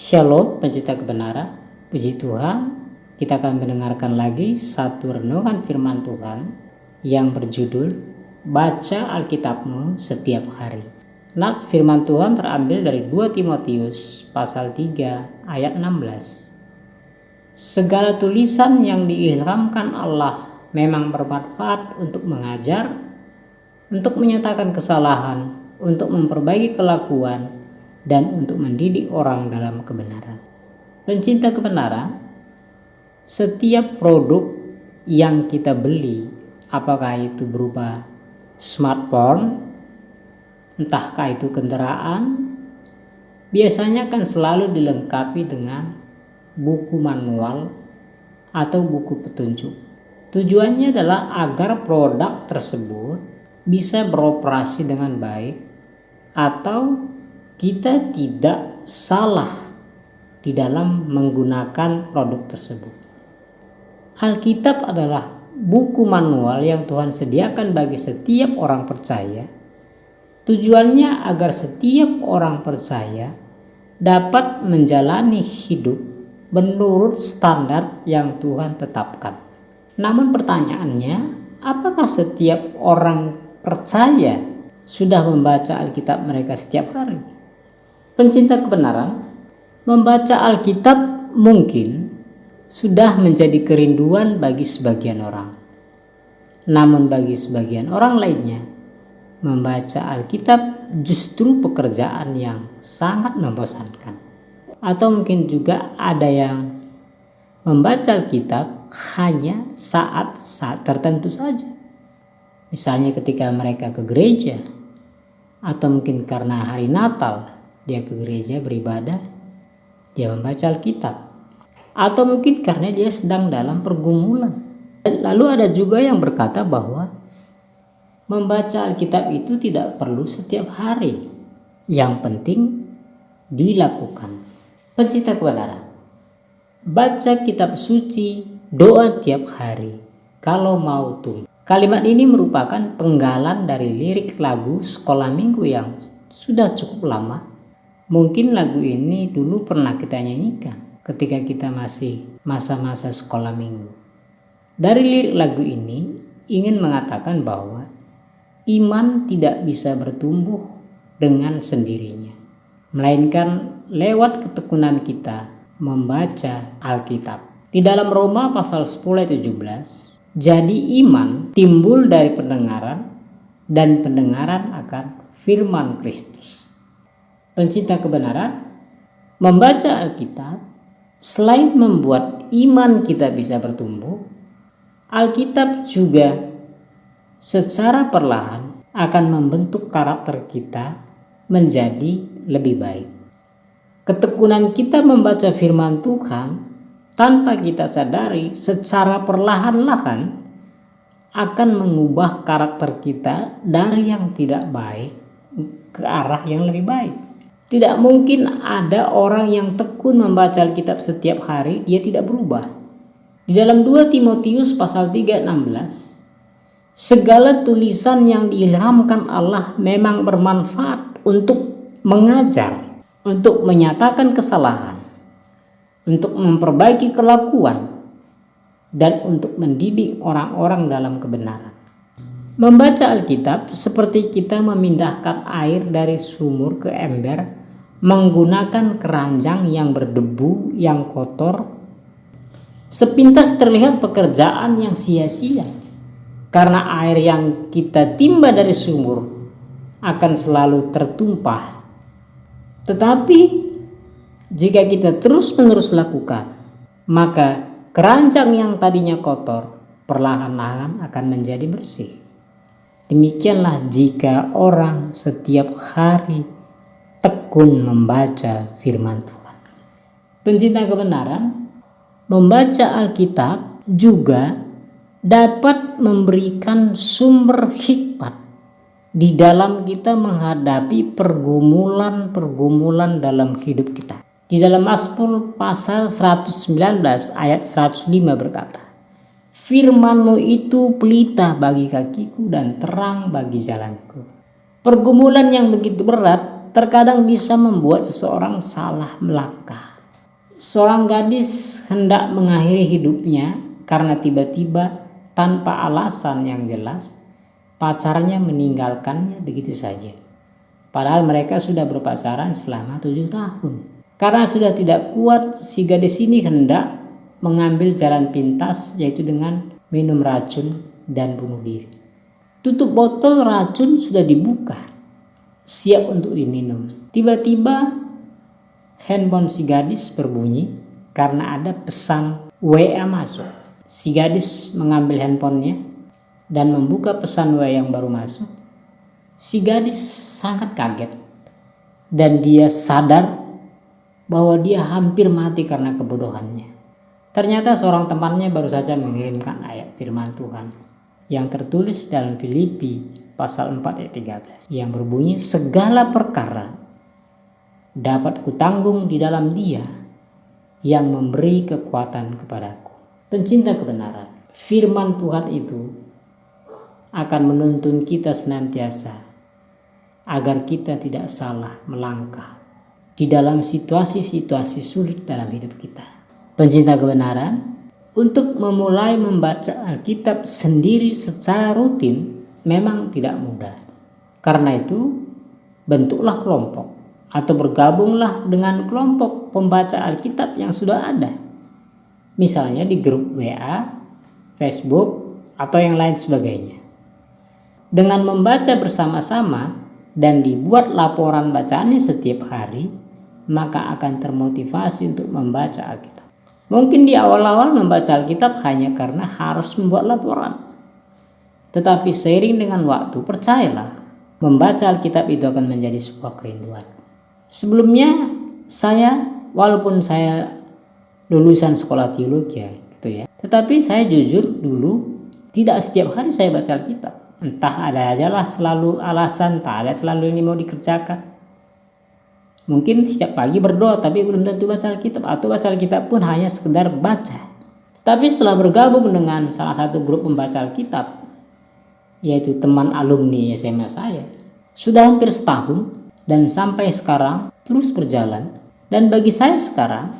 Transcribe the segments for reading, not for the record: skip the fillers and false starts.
Shalom pencinta kebenaran, puji Tuhan. Kita akan mendengarkan lagi satu renungan firman Tuhan yang berjudul Baca Alkitabmu setiap hari. Nats firman Tuhan terambil dari 2 Timotius pasal 3 ayat 16. Segala tulisan yang diilhamkan Allah memang bermanfaat untuk mengajar, untuk menyatakan kesalahan, untuk memperbaiki kelakuan, dan untuk mendidik orang dalam kebenaran. Pencinta kebenaran, setiap produk yang kita beli, apakah itu berupa smartphone, entahkah itu kendaraan, biasanya kan selalu dilengkapi dengan buku manual atau buku petunjuk. Tujuannya adalah agar produk tersebut bisa beroperasi dengan baik atau kita tidak salah di dalam menggunakan produk tersebut. Alkitab adalah buku manual yang Tuhan sediakan bagi setiap orang percaya. Tujuannya agar setiap orang percaya dapat menjalani hidup menurut standar yang Tuhan tetapkan. Namun pertanyaannya, apakah setiap orang percaya sudah membaca Alkitab mereka setiap hari? Pencinta kebenaran, membaca Alkitab mungkin sudah menjadi kerinduan bagi sebagian orang. Namun bagi sebagian orang lainnya, membaca Alkitab justru pekerjaan yang sangat membosankan. Atau mungkin juga ada yang membaca Alkitab hanya saat-saat tertentu saja. Misalnya ketika mereka ke gereja, atau mungkin karena hari Natal, dia ke gereja beribadah, dia membaca Alkitab. Atau mungkin karena dia sedang dalam pergumulan. Lalu ada juga yang berkata bahwa membaca Alkitab itu tidak perlu setiap hari. Yang penting dilakukan. Pencinta kebenaran, baca kitab suci, doa tiap hari kalau mau tumbuh. Kalimat ini merupakan penggalan dari lirik lagu sekolah minggu yang sudah cukup lama. Mungkin lagu ini dulu pernah kita nyanyikan ketika kita masih masa-masa sekolah minggu. Dari lirik lagu ini ingin mengatakan bahwa iman tidak bisa bertumbuh dengan sendirinya, melainkan lewat ketekunan kita membaca Alkitab. Di dalam Roma pasal 10 ayat 17, jadi iman timbul dari pendengaran dan pendengaran akan firman Kristus. Pencinta kebenaran, membaca Alkitab selain membuat iman kita bisa bertumbuh, Alkitab juga secara perlahan akan membentuk karakter kita menjadi lebih baik. Ketekunan kita membaca firman Tuhan tanpa kita sadari secara perlahan-lahan akan mengubah karakter kita dari yang tidak baik ke arah yang lebih baik. Tidak mungkin ada orang yang tekun membaca Alkitab setiap hari, dia tidak berubah. Di dalam 2 Timotius pasal 3 16, segala tulisan yang diilhamkan Allah memang bermanfaat untuk mengajar, untuk menyatakan kesalahan, untuk memperbaiki kelakuan, dan untuk mendidik orang-orang dalam kebenaran. Membaca Alkitab seperti kita memindahkan air dari sumur ke ember menggunakan keranjang yang berdebu, yang kotor. Sepintas terlihat pekerjaan yang sia-sia, karena air yang kita timba dari sumur akan selalu tertumpah. Tetapi jika kita terus-menerus lakukan, maka keranjang yang tadinya kotor perlahan-lahan akan menjadi bersih. Demikianlah jika orang setiap hari tekun membaca firman Tuhan. Pencinta kebenaran, membaca Alkitab juga dapat memberikan sumber hikmat di dalam kita menghadapi pergumulan-pergumulan dalam hidup kita. Di dalam Mazmur pasal 119 ayat 105 berkata, firman-Mu itu pelita bagi kakiku dan terang bagi jalanku. Pergumulan yang begitu berat terkadang bisa membuat seseorang salah melangkah. Seorang gadis hendak mengakhiri hidupnya karena tiba-tiba tanpa alasan yang jelas pacarnya meninggalkannya begitu saja. Padahal mereka sudah berpacaran selama 7 tahun. Karena sudah tidak kuat, si gadis ini hendak mengambil jalan pintas, yaitu dengan minum racun dan bunuh diri. Tutup botol racun sudah dibuka, siap untuk diminum. Tiba-tiba handphone si gadis berbunyi karena ada pesan WA masuk. Si gadis mengambil handphonenya dan membuka pesan WA yang baru masuk. Si gadis sangat kaget dan dia sadar bahwa dia hampir mati karena kebodohannya. Ternyata seorang temannya baru saja mengirimkan ayat firman Tuhan yang tertulis dalam Filipi pasal 4 ayat 13 yang berbunyi, segala perkara dapat kutanggung di dalam Dia yang memberi kekuatan kepadaku. Pencinta kebenaran, firman Tuhan itu akan menuntun kita senantiasa agar kita tidak salah melangkah di dalam situasi-situasi sulit dalam hidup kita. Pencinta kebenaran, untuk memulai membaca Alkitab sendiri secara rutin memang tidak mudah. Karena itu, bentuklah kelompok atau bergabunglah dengan kelompok pembaca Alkitab yang sudah ada. Misalnya di grup WA, Facebook, atau yang lain sebagainya. Dengan membaca bersama-sama dan dibuat laporan bacaannya setiap hari, maka akan termotivasi untuk membaca Alkitab. Mungkin di awal-awal membaca Alkitab hanya karena harus membuat laporan. Tetapi seiring dengan waktu, percayalah, membaca Alkitab itu akan menjadi sebuah kerinduan. Sebelumnya walaupun saya lulusan sekolah teologi gitu ya, tetapi saya jujur dulu tidak setiap hari saya baca Alkitab. Entah ada aja lah selalu alasan, tak ada selalu ini mau dikerjakan. Mungkin setiap pagi berdoa tapi belum tentu baca Alkitab, atau baca Alkitab pun hanya sekedar baca. Tapi setelah bergabung dengan salah satu grup pembaca Alkitab, yaitu teman alumni SMA saya, sudah hampir setahun dan sampai sekarang terus berjalan. Dan bagi saya sekarang,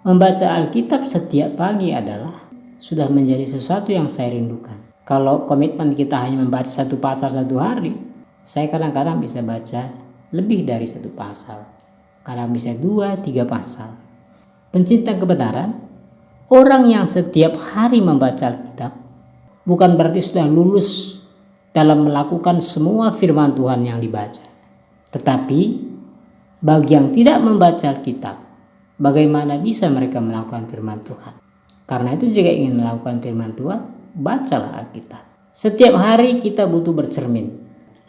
membaca Alkitab setiap pagi adalah sudah menjadi sesuatu yang saya rindukan. Kalau komitmen kita hanya membaca satu pasal satu hari, saya kadang-kadang bisa baca lebih dari satu pasal. Kadang bisa 2-3 pasal. Pencinta kebenaran, orang yang setiap hari membaca Alkitab bukan berarti sudah lulus dalam melakukan semua firman Tuhan yang dibaca. Tetapi bagi yang tidak membaca Alkitab, bagaimana bisa mereka melakukan firman Tuhan? Karena itu jika ingin melakukan firman Tuhan, bacalah Alkitab. Setiap hari kita butuh bercermin.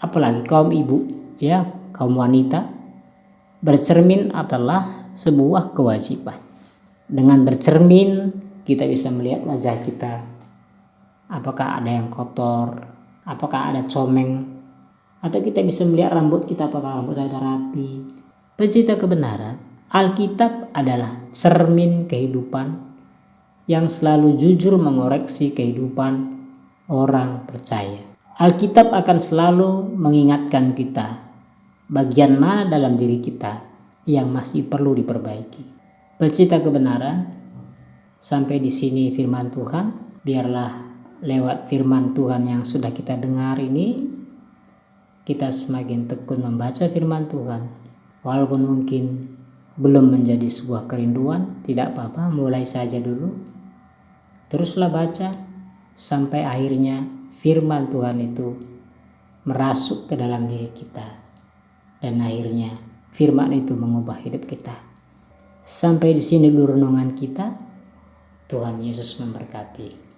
Apalagi kaum ibu, ya, kaum wanita, bercermin adalah sebuah kewajiban. Dengan bercermin, kita bisa melihat wajah kita. Apakah ada yang kotor, apakah ada comeng, atau kita bisa melihat rambut kita, apakah rambut saya sudah rapi. Pencinta kebenaran, Alkitab adalah cermin kehidupan yang selalu jujur mengoreksi kehidupan orang percaya. Alkitab akan selalu mengingatkan kita bagian mana dalam diri kita yang masih perlu diperbaiki. Pencinta kebenaran, sampai di sini firman Tuhan. Biarlah lewat firman Tuhan yang sudah kita dengar ini, kita semakin tekun membaca firman Tuhan. Walaupun mungkin belum menjadi sebuah kerinduan, tidak apa-apa, mulai saja dulu. Teruslah baca sampai akhirnya firman Tuhan itu merasuk ke dalam diri kita. Dan akhirnya firman itu mengubah hidup kita. Sampai di sini dulu renungan kita. Tuhan Yesus memberkati.